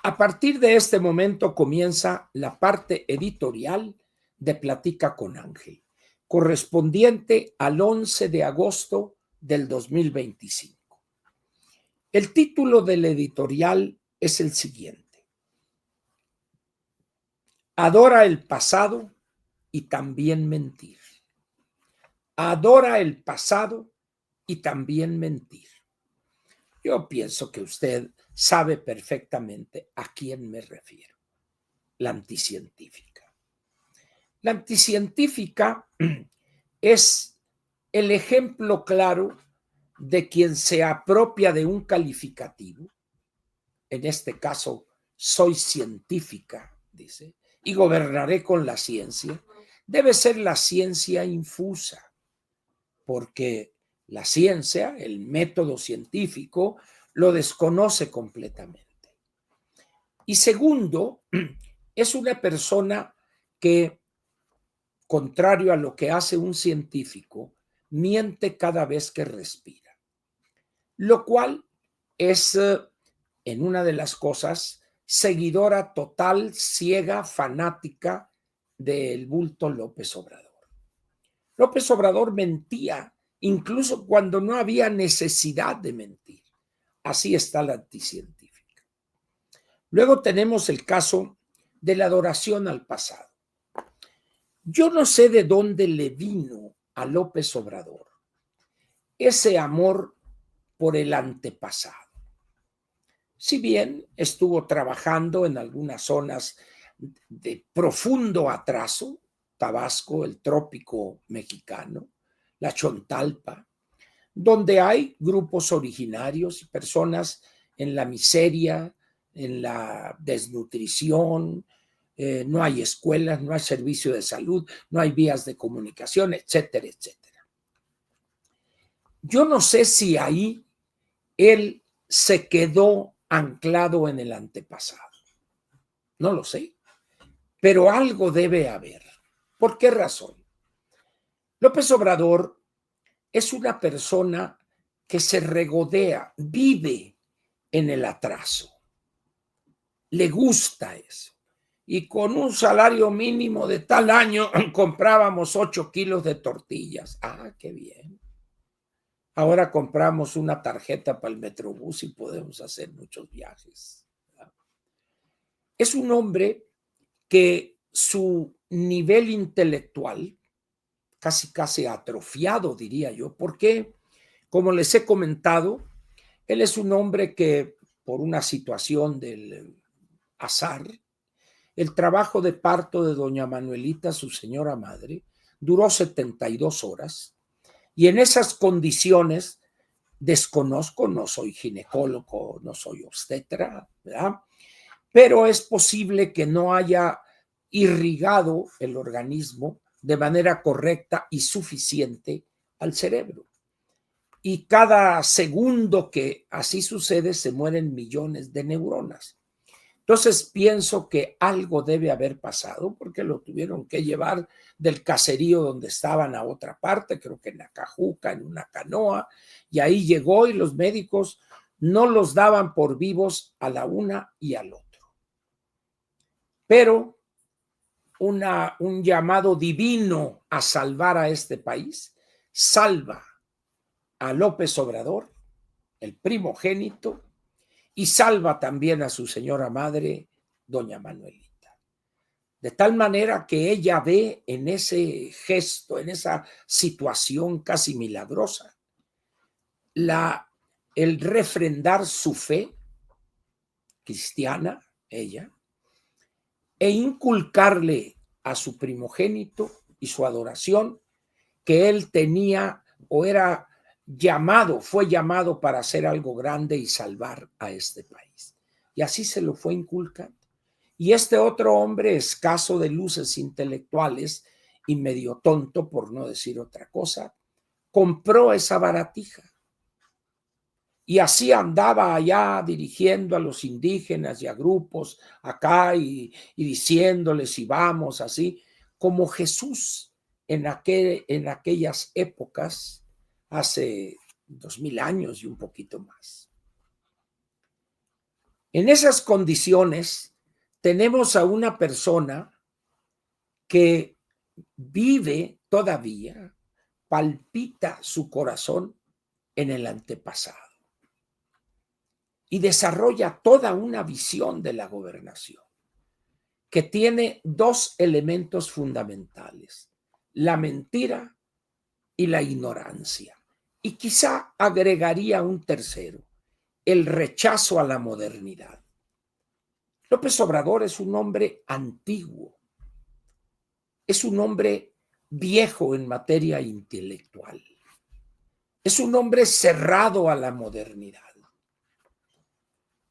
A partir de este momento comienza la parte editorial de Platica con Ángel, correspondiente al 11 de agosto del 2025. El título del editorial es el siguiente: Adora el pasado y también mentir. Adora el pasado y también mentir. Yo pienso que usted sabe perfectamente a quién me refiero. La anticientífica. La anticientífica es el ejemplo claro de quien se apropia de un calificativo, en este caso, soy científica, dice, y gobernaré con la ciencia. Debe ser la ciencia infusa, porque la ciencia, el método científico, lo desconoce completamente. Y segundo, es una persona que, contrario a lo que hace un científico, miente cada vez que respira, lo cual es, en una de las cosas, seguidora total, ciega, fanática del bulto López Obrador. López Obrador mentía incluso cuando no había necesidad de mentir. Así está la anticientífica. Luego tenemos el caso de la adoración al pasado. Yo no sé de dónde le vino a López Obrador ese amor por el antepasado. Si bien estuvo trabajando en algunas zonas de profundo atraso, Tabasco, el trópico mexicano, la Chontalpa, donde hay grupos originarios y personas en la miseria, en la desnutrición, no hay escuelas, no hay servicio de salud, no hay vías de comunicación, etcétera, etcétera. Yo no sé si ahí él se quedó anclado en el antepasado. No lo sé, pero algo debe haber. ¿Por qué razón? López Obrador es una persona que se regodea, vive en el atraso. Le gusta eso. Y con un salario mínimo de tal año comprábamos 8 kilos de tortillas. Ah, qué bien. Ahora compramos una tarjeta para el Metrobús y podemos hacer muchos viajes. Es un hombre que su nivel intelectual, casi atrofiado, diría yo, porque, como les he comentado, él es un hombre que, por una situación del azar, el trabajo de parto de doña Manuelita, su señora madre, duró 72 horas, y en esas condiciones, desconozco, no soy ginecólogo, no soy obstetra, ¿verdad? Pero es posible que no haya irrigado el organismo de manera correcta y suficiente al cerebro. Y cada segundo que así sucede, se mueren millones de neuronas. Entonces pienso que algo debe haber pasado, porque lo tuvieron que llevar del caserío donde estaban a otra parte, creo que en Acajuca, en una canoa, y ahí llegó y los médicos no los daban por vivos a la una y al otro. Pero un llamado divino a salvar a este país salva a López Obrador, el primogénito, y salva también a su señora madre, doña Manuelita. De tal manera que ella ve en ese gesto, en esa situación casi milagrosa, el refrendar su fe cristiana, ella, e inculcarle a su primogénito y su adoración que él tenía o era llamado, fue llamado para hacer algo grande y salvar a este país. Y así se lo fue inculcando. Y este otro hombre, escaso de luces intelectuales y medio tonto, por no decir otra cosa, compró esa baratija. Y así andaba allá dirigiendo a los indígenas y a grupos acá y diciéndoles y vamos así, como Jesús en aquellas épocas, hace 2000 años y un poquito más. En esas condiciones tenemos a una persona que vive todavía, palpita su corazón en el antepasado y desarrolla toda una visión de la gobernación que tiene dos elementos fundamentales: la mentira y la ignorancia. Y quizá agregaría un tercero: el rechazo a la modernidad. López Obrador es un hombre antiguo, es un hombre viejo en materia intelectual, es un hombre cerrado a la modernidad.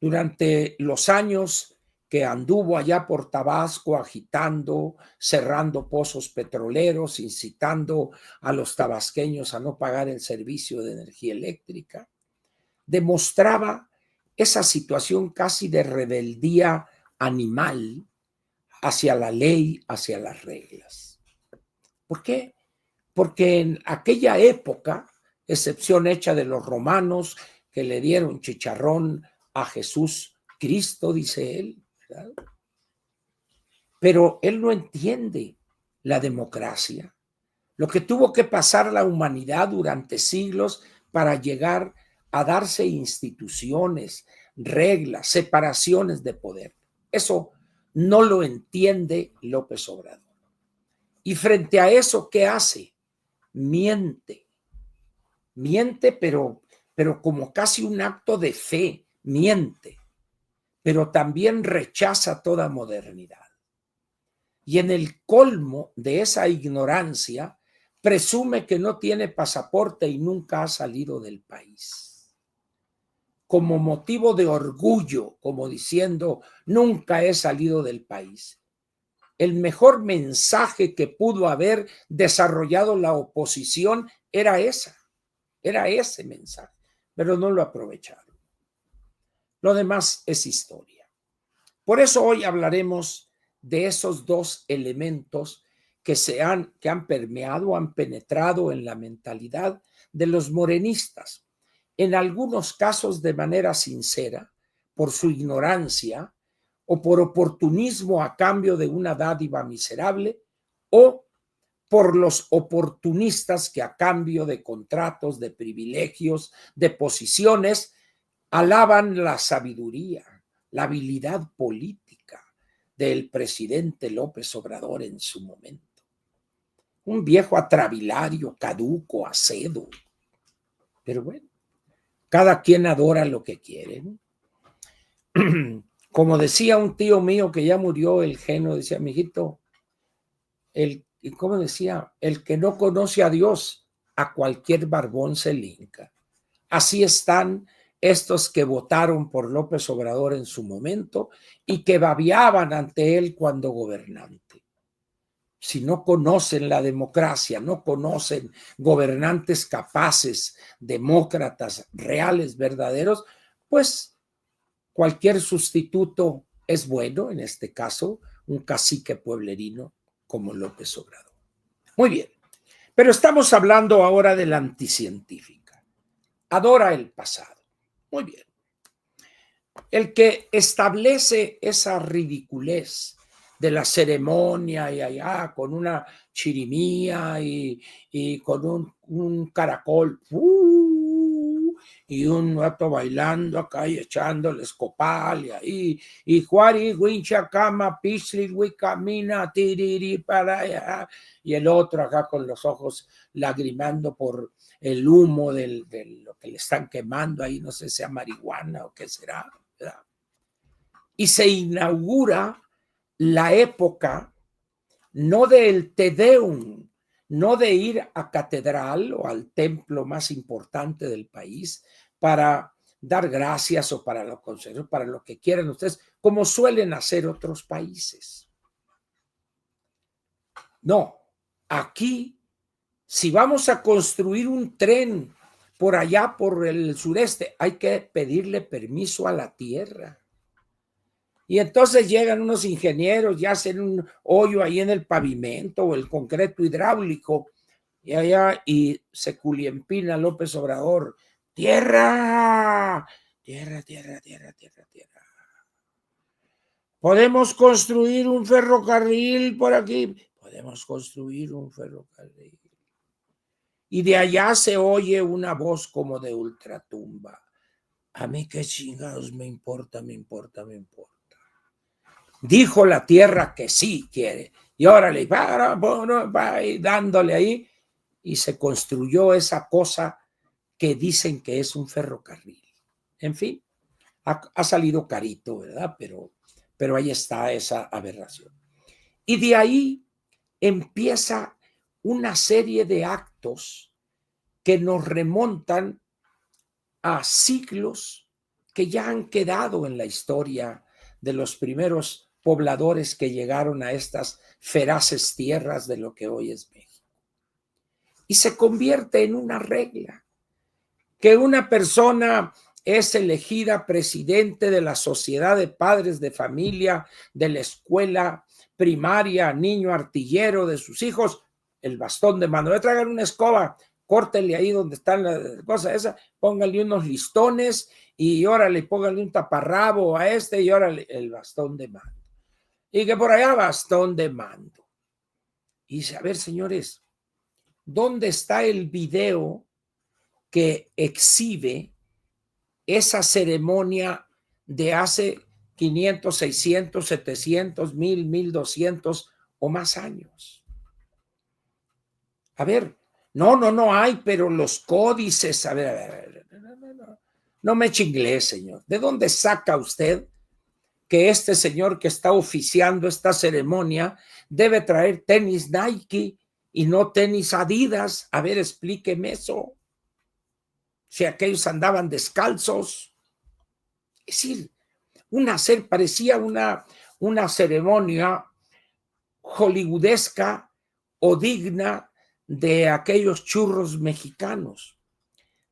Durante los años que anduvo allá por Tabasco agitando, cerrando pozos petroleros, incitando a los tabasqueños a no pagar el servicio de energía eléctrica, demostraba esa situación casi de rebeldía animal hacia la ley, hacia las reglas. ¿Por qué? Porque en aquella época, excepción hecha de los romanos que le dieron chicharrón a Jesús Cristo, dice él, ¿verdad? Pero él no entiende la democracia, lo que tuvo que pasar la humanidad durante siglos para llegar a darse instituciones, reglas, separaciones de poder. Eso no lo entiende López Obrador. Y frente a eso, ¿qué hace? Miente, pero como casi un acto de fe, miente, pero también rechaza toda modernidad. Y en el colmo de esa ignorancia, presume que no tiene pasaporte y nunca ha salido del país. Como motivo de orgullo, como diciendo, nunca he salido del país. El mejor mensaje que pudo haber desarrollado la oposición era ese mensaje, pero no lo aprovecharon. Lo demás es historia. Por eso hoy hablaremos de esos dos elementos que han permeado, han penetrado en la mentalidad de los morenistas, en algunos casos de manera sincera, por su ignorancia o por oportunismo a cambio de una dádiva miserable, o por los oportunistas que a cambio de contratos, de privilegios, de posiciones, alaban la sabiduría, la habilidad política del presidente López Obrador en su momento. Un viejo atrabilario, caduco, acedo. Pero bueno, cada quien adora lo que quiere, ¿no? Como decía un tío mío que ya murió, el Geno, decía, mijito, ¿cómo decía? El que no conoce a Dios, a cualquier barbón se le hinca. Así están estos que votaron por López Obrador en su momento y que babeaban ante él cuando gobernante. Si no conocen la democracia, no conocen gobernantes capaces, demócratas reales, verdaderos, pues cualquier sustituto es bueno, en este caso, un cacique pueblerino como López Obrador. Muy bien, pero estamos hablando ahora de la anticientífica. Adora el pasado. Muy bien. El que establece esa ridiculez de la ceremonia y allá con una chirimía y con un caracol y un gato bailando acá y echándole copal y ahí y Juari, Wincha, Cama, Pisli, Wicamina, Tiriri, para allá y el otro acá con los ojos lagrimando por el humo de lo que le están quemando ahí, no sé si sea marihuana o qué será, ¿verdad? Y se inaugura la época no del Te Deum, no de ir a catedral o al templo más importante del país para dar gracias o para los consejos, para lo que quieran ustedes, como suelen hacer otros países. No, aquí, si vamos a construir un tren por allá, por el sureste, hay que pedirle permiso a la tierra. Y entonces llegan unos ingenieros y hacen un hoyo ahí en el pavimento o el concreto hidráulico y allá y se culiempina López Obrador. Tierra, tierra, tierra, tierra, tierra, tierra. Podemos construir un ferrocarril por aquí. Podemos construir un ferrocarril. Y de allá se oye una voz como de ultratumba. A mí qué chingados me importa. Dijo la tierra que sí quiere. Y órale, va dándole ahí. Y se construyó esa cosa que dicen que es un ferrocarril. En fin, ha salido carito, ¿verdad? Pero ahí está esa aberración. Y de ahí empieza una serie de actos que nos remontan a siglos que ya han quedado en la historia de los primeros pobladores que llegaron a estas feraces tierras de lo que hoy es México. Y se convierte en una regla que una persona es elegida presidente de la sociedad de padres de familia, de la escuela primaria, niño artillero de sus hijos, el bastón de mando. Le traigan una escoba, córtenle ahí donde están las cosas esas, pónganle unos listones y órale, pónganle un taparrabo a este y órale, el bastón de mando. Y que por allá bastón de mando. Y dice, a ver, señores, ¿dónde está el video que exhibe esa ceremonia de hace 500, 600, 700, 1000, 1200 o más años? A ver, no hay, pero los códices, a ver, no me eche inglés, señor. ¿De dónde saca usted que este señor que está oficiando esta ceremonia debe traer tenis Nike y no tenis Adidas? A ver, explíqueme eso. Si aquellos andaban descalzos. Es decir, parecía una ceremonia hollywoodesca o digna de aquellos churros mexicanos.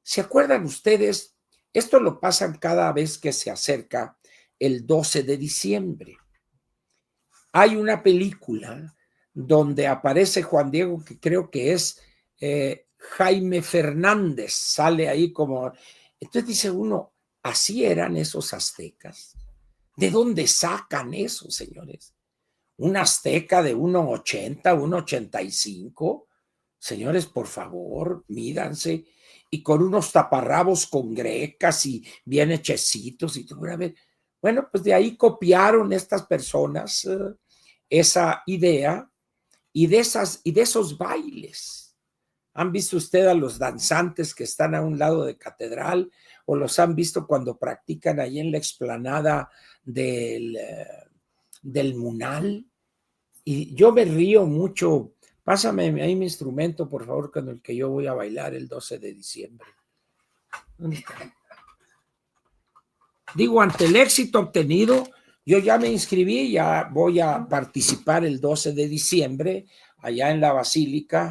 ¿Se acuerdan ustedes? Esto lo pasan cada vez que se acerca el 12 de diciembre. Hay una película donde aparece Juan Diego, que creo que es Jaime Fernández, sale ahí como... Entonces dice uno, ¿así eran esos aztecas? ¿De dónde sacan eso, señores? ¿Un azteca de 1,80, 1,85? Señores, por favor, mídanse. Y con unos taparrabos con grecas y bien hechecitos y todo. A ver, bueno, pues de ahí copiaron estas personas esa idea y de esos bailes. ¿Han visto usted a los danzantes que están a un lado de catedral o los han visto cuando practican ahí en la explanada del Munal? Y yo me río mucho. Pásame ahí mi instrumento, por favor, con el que yo voy a bailar el 12 de diciembre. ¿Dónde está? Digo, ante el éxito obtenido, yo ya me inscribí, ya voy a participar el 12 de diciembre allá en la Basílica.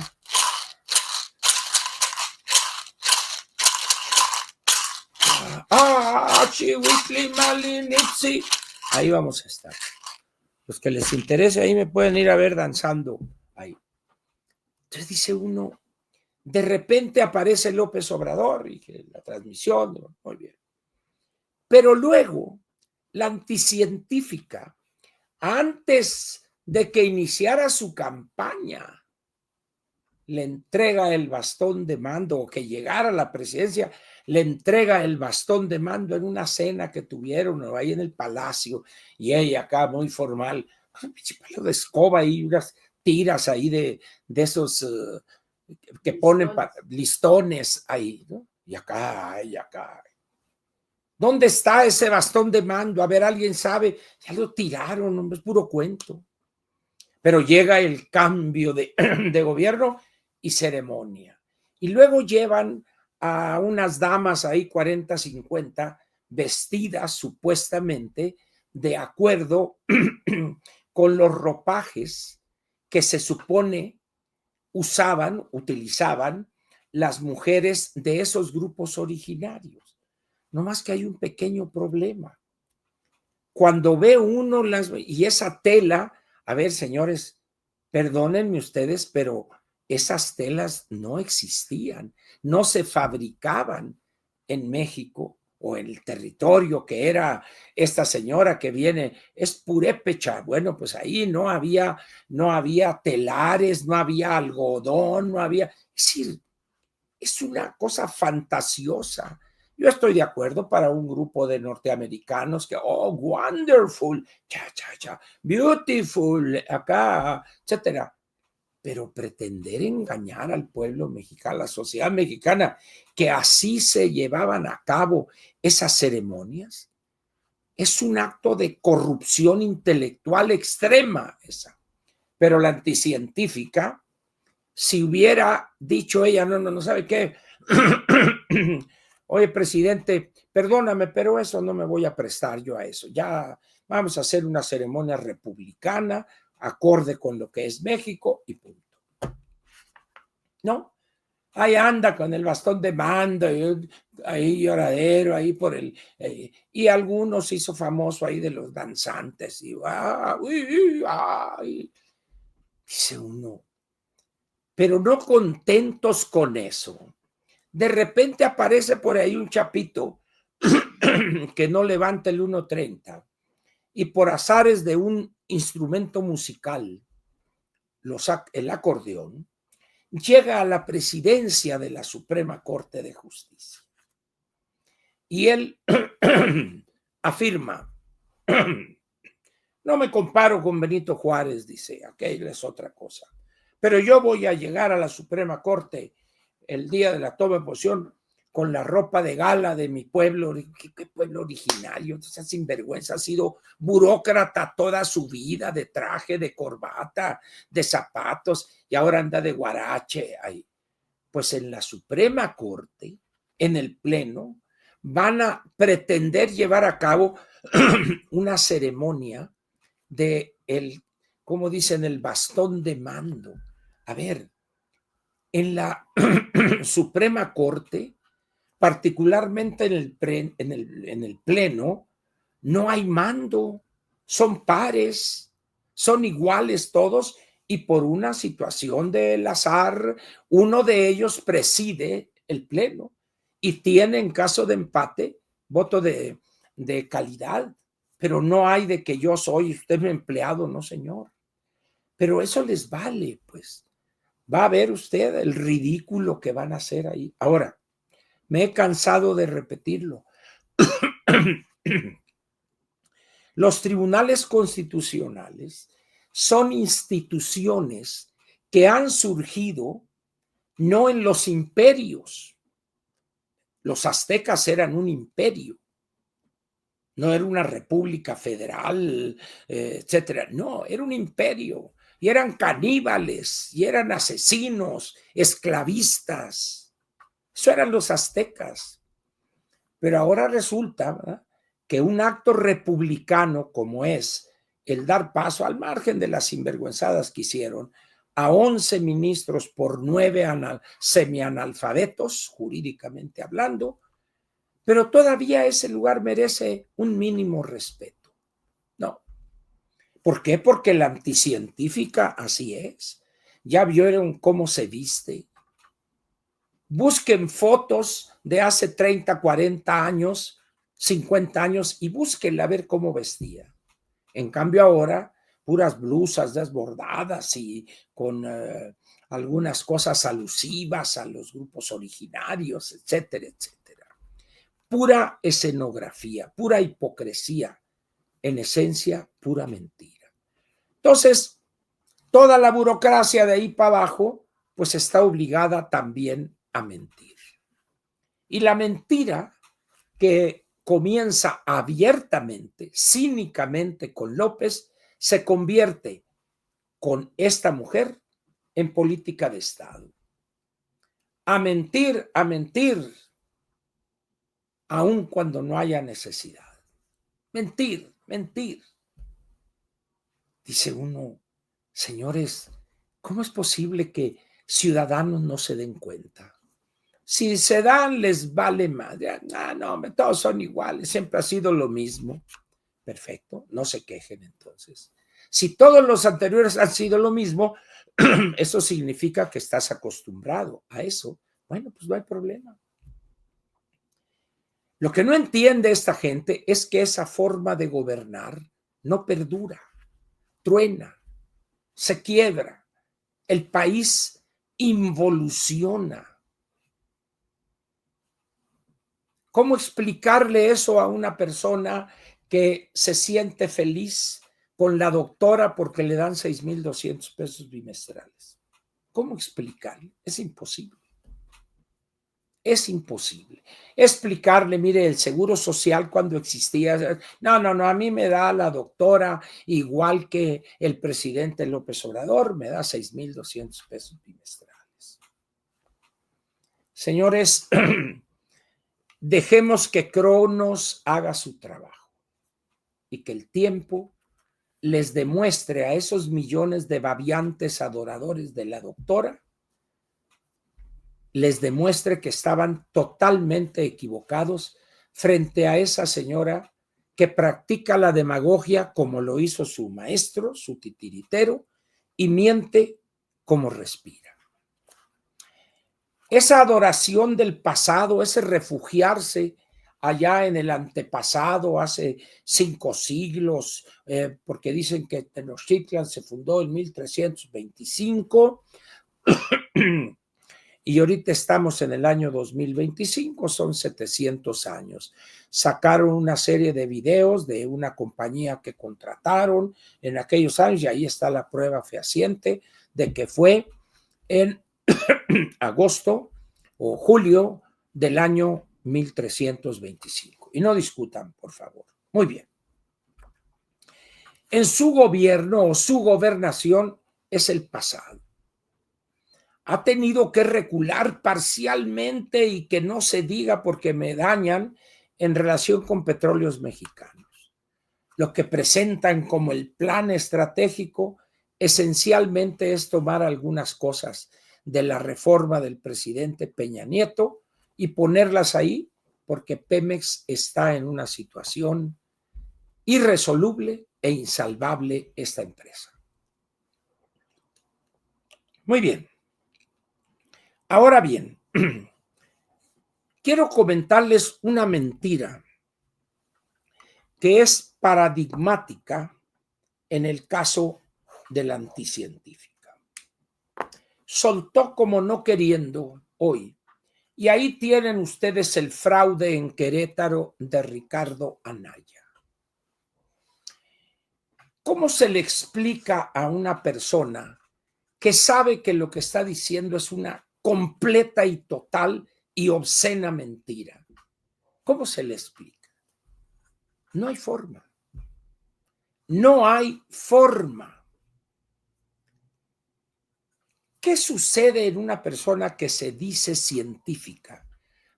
Ahí vamos a estar. Los que les interese, ahí me pueden ir a ver danzando ahí. Entonces dice uno, de repente aparece López Obrador y que la transmisión, muy bien. Pero luego, la anticientífica, antes de que iniciara su campaña, le entrega el bastón de mando, o que llegara a la presidencia, le entrega el bastón de mando en una cena que tuvieron ahí en el palacio, y ella acá muy formal, un palo de escoba y unas tiras ahí de esos que ponen listones ahí, ¿no? Y acá, y acá. ¿Dónde está ese bastón de mando? A ver, ¿alguien sabe? Ya lo tiraron, hombre, es puro cuento. Pero llega el cambio de gobierno y ceremonia. Y luego llevan a unas damas ahí 40, 50, vestidas supuestamente de acuerdo con los ropajes que se supone utilizaban las mujeres de esos grupos originarios. No más que hay un pequeño problema. Cuando ve uno y esa tela, a ver, señores, perdónenme ustedes, pero esas telas no existían, no se fabricaban en México o el territorio que era esta señora que viene, es purépecha. Bueno, pues ahí no había telares, no había algodón, no había, es decir, es una cosa fantasiosa. Yo estoy de acuerdo para un grupo de norteamericanos que, oh, wonderful, beautiful, acá, etcétera. Pero pretender engañar al pueblo mexicano, a la sociedad mexicana, que así se llevaban a cabo esas ceremonias, es un acto de corrupción intelectual extrema esa. Pero la anticientífica, si hubiera dicho ella, no sabe qué, oye, presidente, perdóname, pero eso no me voy a prestar yo a eso. Ya vamos a hacer una ceremonia republicana, acorde con lo que es México y punto. ¿No? Ahí anda con el bastón de mando, ahí lloradero, ahí por el... y algunos hizo famoso ahí de los danzantes. Y, dice uno, pero no contentos con eso. De repente aparece por ahí un chapito que no levanta el 1.30 y por azares de un instrumento musical, el acordeón, llega a la presidencia de la Suprema Corte de Justicia. Y él afirma, no me comparo con Benito Juárez, dice, aquella es otra cosa, pero yo voy a llegar a la Suprema Corte el día de la toma de posesión con la ropa de gala de mi pueblo. ¿Qué pueblo originario? Esa sinvergüenza ha sido burócrata toda su vida, de traje, de corbata, de zapatos, y ahora anda de guarache ahí. Pues en la Suprema Corte, en el Pleno, van a pretender llevar a cabo una ceremonia de como dicen, el bastón de mando. A ver, en la Suprema Corte, particularmente en el Pleno, no hay mando, son pares, son iguales todos, y por una situación del azar, uno de ellos preside el Pleno y tiene, en caso de empate, voto de calidad, pero no hay de que yo soy usted mi empleado, no señor. Pero eso les vale, pues. Va a ver usted el ridículo que van a hacer ahí. Ahora, me he cansado de repetirlo. Los tribunales constitucionales son instituciones que han surgido no en los imperios. Los aztecas eran un imperio, no era una república federal, etcétera. No, era un imperio. Y eran caníbales, y eran asesinos, esclavistas. Eso eran los aztecas. Pero ahora resulta, ¿verdad?, que un acto republicano como es el dar paso, al margen de las sinvergüenzadas que hicieron, a 11 ministros por 9 semianalfabetos, jurídicamente hablando, pero todavía ese lugar merece un mínimo respeto. No. ¿Por qué? Porque la anticientífica así es. Ya vieron cómo se viste. Busquen fotos de hace 30, 40 años, 50 años y búsquenla a ver cómo vestía. En cambio ahora, puras blusas desbordadas y con algunas cosas alusivas a los grupos originarios, etcétera, etcétera. Pura escenografía, pura hipocresía, en esencia, pura mentira. Entonces, toda la burocracia de ahí para abajo, pues está obligada también a mentir. Y la mentira que comienza abiertamente, cínicamente con López, se convierte con esta mujer en política de Estado. A mentir, aun cuando no haya necesidad. Mentir, mentir. Dice uno, señores, ¿cómo es posible que ciudadanos no se den cuenta? Si se dan, les vale madre. No, todos son iguales, siempre ha sido lo mismo. Perfecto, no se quejen entonces. Si todos los anteriores han sido lo mismo, eso significa que estás acostumbrado a eso. Bueno, pues no hay problema. Lo que no entiende esta gente es que esa forma de gobernar no perdura, truena, se quiebra, el país involuciona. ¿Cómo explicarle eso a una persona que se siente feliz con la doctora porque le dan 6,200 pesos bimestrales? ¿Cómo explicarle? Es imposible. Es imposible. Explicarle, mire, el seguro social cuando existía, no, a mí me da la doctora igual que el presidente López Obrador, me da 6,200 pesos bimestrales. Señores, dejemos que Cronos haga su trabajo y que el tiempo les demuestre a esos millones de babiantes adoradores de la doctora, les demuestre que estaban totalmente equivocados frente a esa señora que practica la demagogia como lo hizo su maestro, su titiritero, y miente como respira. Esa adoración del pasado, ese refugiarse allá en el antepasado, hace 5 siglos, porque dicen que Tenochtitlan se fundó en 1325, y ahorita estamos en el año 2025, son 700 años. Sacaron una serie de videos de una compañía que contrataron en aquellos años y ahí está la prueba fehaciente de que fue en agosto o julio del año 1325. Y no discutan, por favor. Muy bien. En su gobierno o su gobernación es el pasado. Ha tenido que recular parcialmente y que no se diga porque me dañan en relación con Petróleos Mexicanos. Lo que presentan como el plan estratégico esencialmente es tomar algunas cosas de la reforma del presidente Peña Nieto y ponerlas ahí porque Pemex está en una situación irresoluble e insalvable esta empresa. Muy bien. Ahora bien, quiero comentarles una mentira que es paradigmática en el caso de la anticientífica. Soltó como no queriendo hoy. Y ahí tienen ustedes el fraude en Querétaro de Ricardo Anaya. ¿Cómo se le explica a una persona que sabe que lo que está diciendo es una completa y total y obscena mentira? ¿Cómo se le explica? No hay forma. No hay forma. ¿Qué sucede en una persona que se dice científica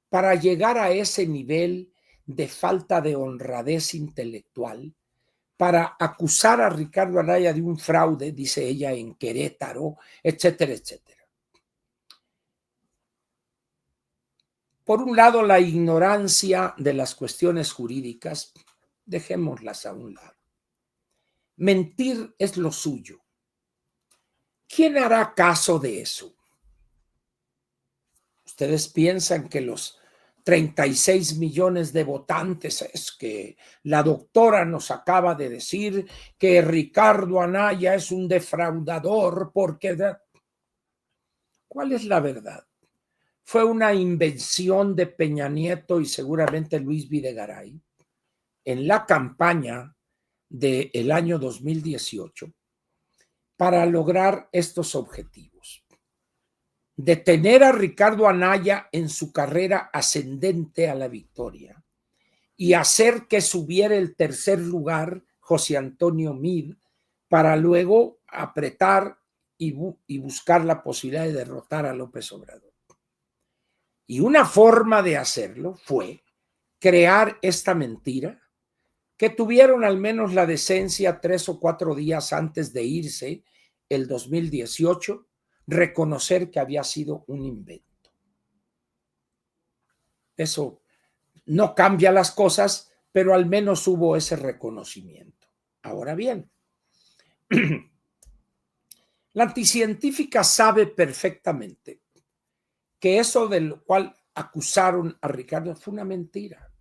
para llegar a ese nivel de falta de honradez intelectual, para acusar a Ricardo Anaya de un fraude, dice ella, en Querétaro, etcétera, etcétera? Por un lado, la ignorancia de las cuestiones jurídicas, dejémoslas a un lado. Mentir es lo suyo. ¿Quién hará caso de eso? Ustedes piensan que los 36 millones de votantes es que la doctora nos acaba de decir que Ricardo Anaya es un defraudador porque... ¿Cuál es la verdad? Fue una invención de Peña Nieto y seguramente Luis Videgaray en la campaña del año 2018 para lograr estos objetivos. Detener a Ricardo Anaya en su carrera ascendente a la victoria y hacer que subiera el tercer lugar José Antonio Meade para luego apretar y buscar la posibilidad de derrotar a López Obrador. Y una forma de hacerlo fue crear esta mentira que tuvieron al menos la decencia 3 o 4 días antes de irse, el 2018, reconocer que había sido un invento. Eso no cambia las cosas, pero al menos hubo ese reconocimiento. Ahora bien, la anticientífica sabe perfectamente que eso del cual acusaron a Ricardo fue una mentira.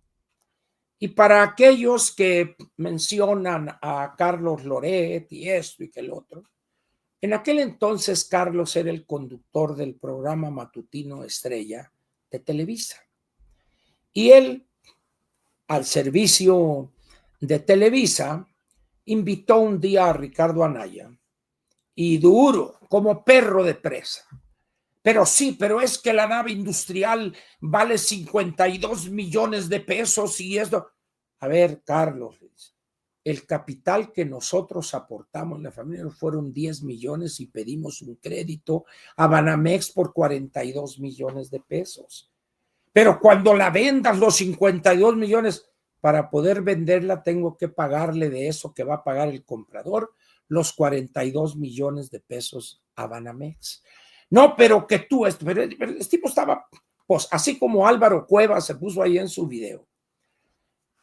Y para aquellos que mencionan a Carlos Loret y esto y que el otro, en aquel entonces Carlos era el conductor del programa matutino Estrella de Televisa. Y él, al servicio de Televisa, invitó un día a Ricardo Anaya y duro, como perro de presa. Pero sí, pero es que la nave industrial vale 52 millones de pesos y esto. A ver, Carlos, el capital que nosotros aportamos en la familia fueron 10 millones y pedimos un crédito a Banamex por 42 millones de pesos. Pero cuando la vendas los 52 millones, para poder venderla tengo que pagarle de eso que va a pagar el comprador los 42 millones de pesos a Banamex. No, pero que tú, pero el tipo estaba, pues así como Álvaro Cuevas se puso ahí en su video.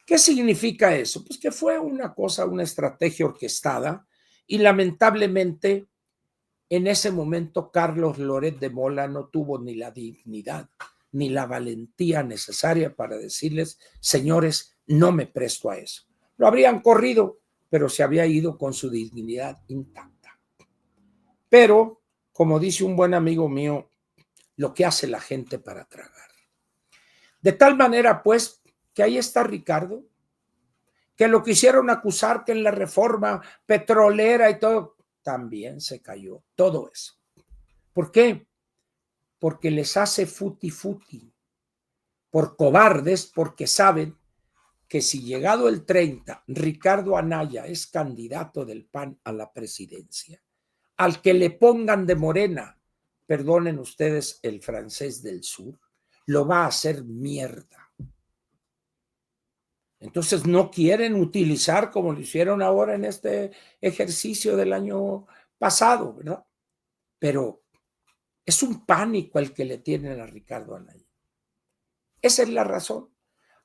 ¿Qué significa eso? Pues que fue una cosa, una estrategia orquestada y lamentablemente en ese momento Carlos Loret de Mola no tuvo ni la dignidad ni la valentía necesaria para decirles, señores, no me presto a eso. Lo habrían corrido, pero se había ido con su dignidad intacta. Pero, como dice un buen amigo mío, lo que hace la gente para tragar. De tal manera, pues, que ahí está Ricardo, que lo quisieron acusar que en la reforma petrolera y todo, también se cayó todo eso. ¿Por qué? Porque les hace futi, por cobardes, porque saben que si llegado el 30, Ricardo Anaya es candidato del PAN a la presidencia, al que le pongan de Morena, perdonen ustedes el francés del sur, lo va a hacer mierda. Entonces no quieren utilizar como lo hicieron ahora en este ejercicio del año pasado, ¿verdad? Pero es un pánico el que le tienen a Ricardo Anaya. Esa es la razón.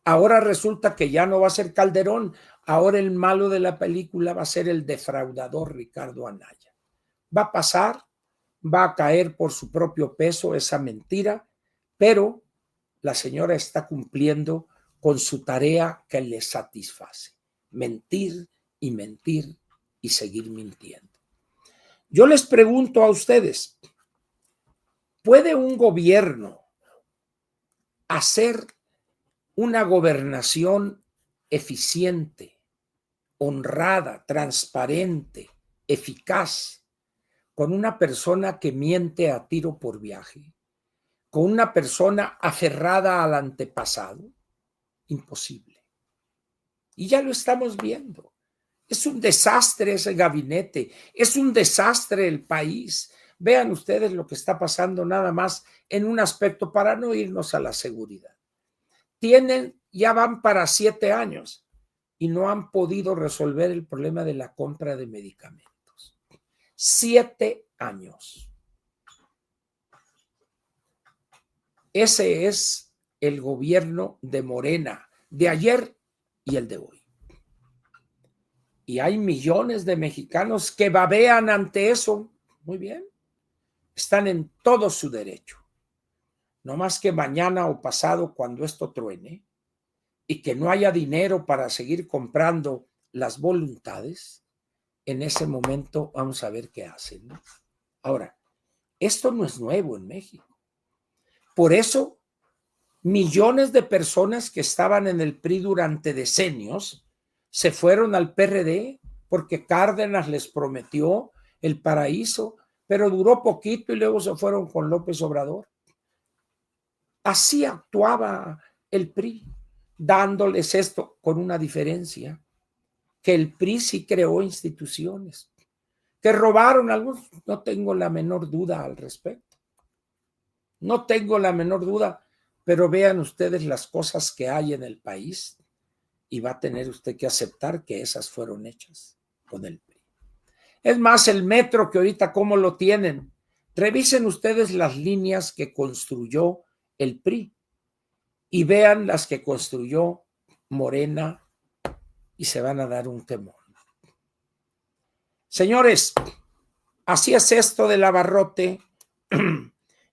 Ahora resulta que ya no va a ser Calderón, ahora el malo de la película va a ser el defraudador Ricardo Anaya. Va a pasar, va a caer por su propio peso esa mentira, pero la señora está cumpliendo con su tarea que le satisface, mentir y mentir y seguir mintiendo. Yo les pregunto a ustedes, ¿puede un gobierno hacer una gobernación eficiente, honrada, transparente, eficaz, con una persona que miente a tiro por viaje, con una persona aferrada al antepasado? Imposible. Y ya lo estamos viendo. Es un desastre ese gabinete, es un desastre el país. Vean ustedes lo que está pasando nada más en un aspecto para no irnos a la seguridad. Ya van para 7 años y no han podido resolver el problema de la compra de medicamentos. 7 años. Ese es el gobierno de Morena, de ayer y el de hoy. Y hay millones de mexicanos que babean ante eso. Muy bien. Están en todo su derecho. No más que mañana o pasado, cuando esto truene, y que no haya dinero para seguir comprando las voluntades, en ese momento vamos a ver qué hacen, ¿no? Ahora, esto no es nuevo en México. Por eso, millones de personas que estaban en el PRI durante decenios se fueron al PRD porque Cárdenas les prometió el paraíso, pero duró poquito y luego se fueron con López Obrador. Así actuaba el PRI, dándoles esto con una diferencia, que el PRI sí creó instituciones, que robaron algunos, no tengo la menor duda al respecto. No tengo la menor duda, pero vean ustedes las cosas que hay en el país y va a tener usted que aceptar que esas fueron hechas con el PRI. Es más, el metro que ahorita cómo lo tienen. Revisen ustedes las líneas que construyó el PRI y vean las que construyó Morena y se van a dar un temor. Señores, así es esto del abarrote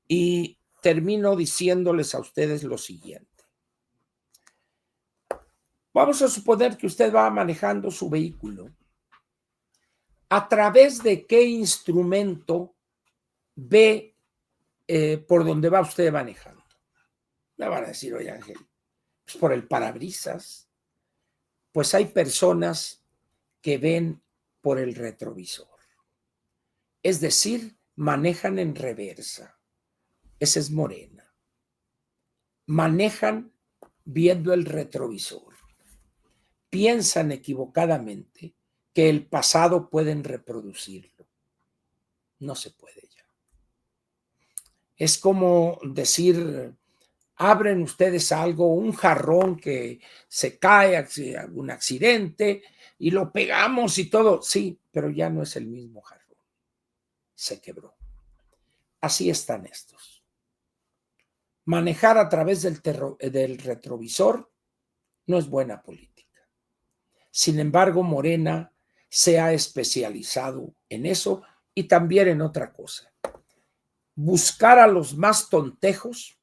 y termino diciéndoles a ustedes lo siguiente. Vamos a suponer que usted va manejando su vehículo. ¿A través de qué instrumento ve por dónde va usted manejando? Me van a decir, oye Ángel, pues por el parabrisas. Pues hay personas que ven por el retrovisor. Es decir, manejan en reversa. Esa es Morena. Manejan viendo el retrovisor. Piensan equivocadamente que el pasado pueden reproducirlo. No se puede ya. Es como decir, abren ustedes algo, un jarrón que se cae, algún accidente, y lo pegamos y todo. Sí, pero ya no es el mismo jarrón. Se quebró. Así están estos. Manejar a través del retrovisor no es buena política. Sin embargo, Morena se ha especializado en eso y también en otra cosa. Buscar a los más tontejos,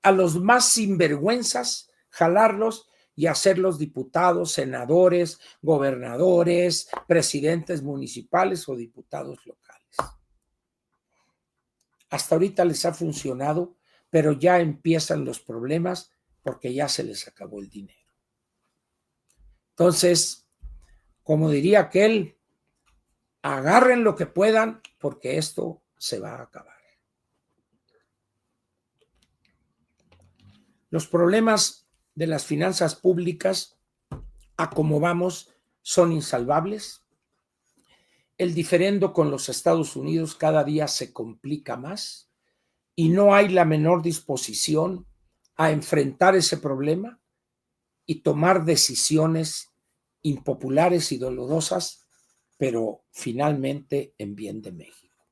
a los más sinvergüenzas, jalarlos y hacerlos diputados, senadores, gobernadores, presidentes municipales o diputados locales. Hasta ahorita les ha funcionado, pero ya empiezan los problemas porque ya se les acabó el dinero. Entonces, como diría aquel, agarren lo que puedan porque esto se va a acabar. Los problemas de las finanzas públicas, a como vamos, son insalvables. El diferendo con los Estados Unidos cada día se complica más y no hay la menor disposición a enfrentar ese problema y tomar decisiones impopulares y dolorosas, pero finalmente en bien de México.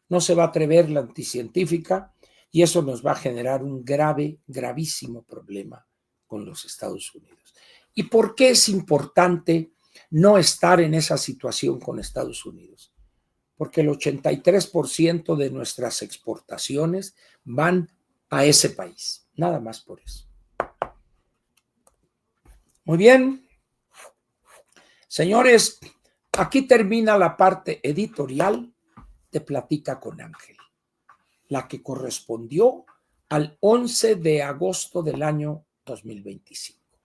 No se va a atrever la anticientífica y eso nos va a generar un gravísimo problema con los Estados Unidos. ¿Y por qué es importante no estar en esa situación con Estados Unidos? Porque el 83% de nuestras exportaciones van a ese país, nada más por eso. Muy bien, señores, aquí termina la parte editorial de Platica con Ángel, la que correspondió al 11 de agosto del año 2025.